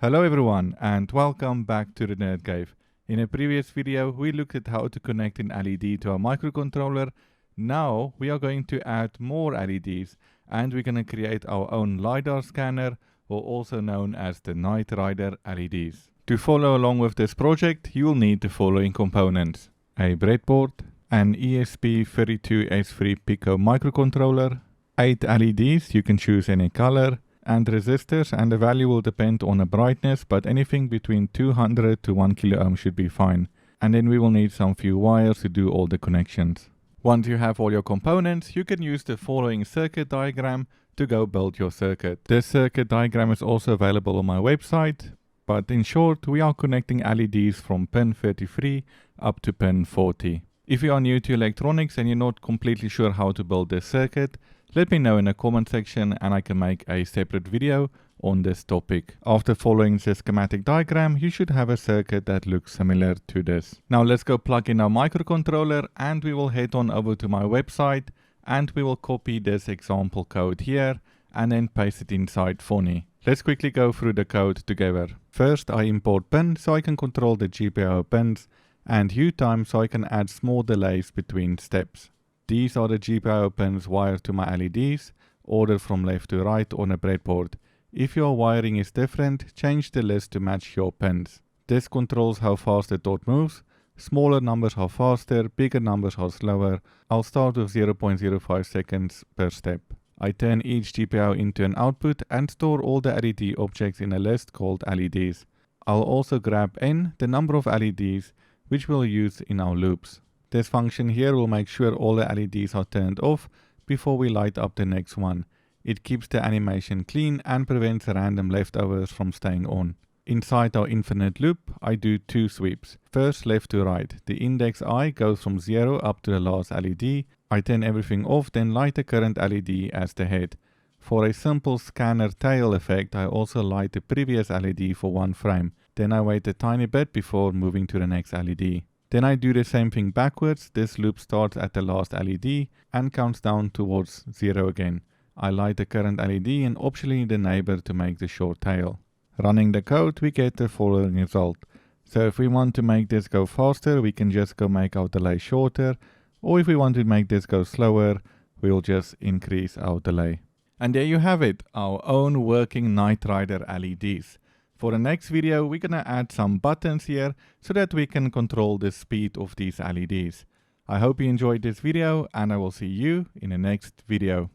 Hello everyone and welcome back to the Nerd Cave. In a previous video we looked at how to connect an LED to a microcontroller. Now we are going to add more LEDs and we're going to create our own Lidar scanner, or also known as the Night Rider LEDs. To follow along with this project you will need the following components: a breadboard, an ESP32S3 Pico microcontroller, 8 LEDs, you can choose any color, and resistors, and the value will depend on the brightness, but anything between 200 to 1 kilo ohm should be fine. And then we will need some few wires to do all the connections. Once you have all your components, you can use the following circuit diagram to go build your circuit. This circuit diagram is also available on my website, but in short we are connecting LEDs from pin 33 up to pin 40. If you are new to electronics and you're not completely sure how to build this circuit, let me know in the comment section and I can make a separate video on this topic. After following the schematic diagram, you should have a circuit that looks similar to this. Now let's go plug in our microcontroller and we will head on over to my website and we will copy this example code here and then paste it inside Phony. Let's quickly go through the code together. First I import pin so I can control the GPIO pins, and U time so I can add small delays between steps. These are the GPIO pins wired to my LEDs, ordered from left to right on a breadboard. If your wiring is different, change the list to match your pins. This controls how fast the dot moves. Smaller numbers are faster, bigger numbers are slower. I'll start with 0.05 seconds per step. I turn each GPIO into an output and store all the LED objects in a list called LEDs. I'll also grab N, the number of LEDs, which we'll use in our loops. This function here will make sure all the LEDs are turned off before we light up the next one. It keeps the animation clean and prevents random leftovers from staying on. Inside our infinite loop, I do two sweeps. First left to right. The index I goes from 0 up to the last LED. I turn everything off, then light the current LED as the head. For a simple scanner tail effect, I also light the previous LED for 1 frame. Then I wait a tiny bit before moving to the next LED. Then I do the same thing backwards. This loop starts at the last LED and counts down towards 0 again. I light the current LED and optionally the neighbor to make the short tail. Running the code, we get the following result. So if we want to make this go faster, we can just go make our delay shorter, or if we want to make this go slower, we'll just increase our delay. And there you have it, our own working Night Rider LEDs. For the next video, we're gonna add some buttons here so that we can control the speed of these LEDs. I hope you enjoyed this video and I will see you in the next video.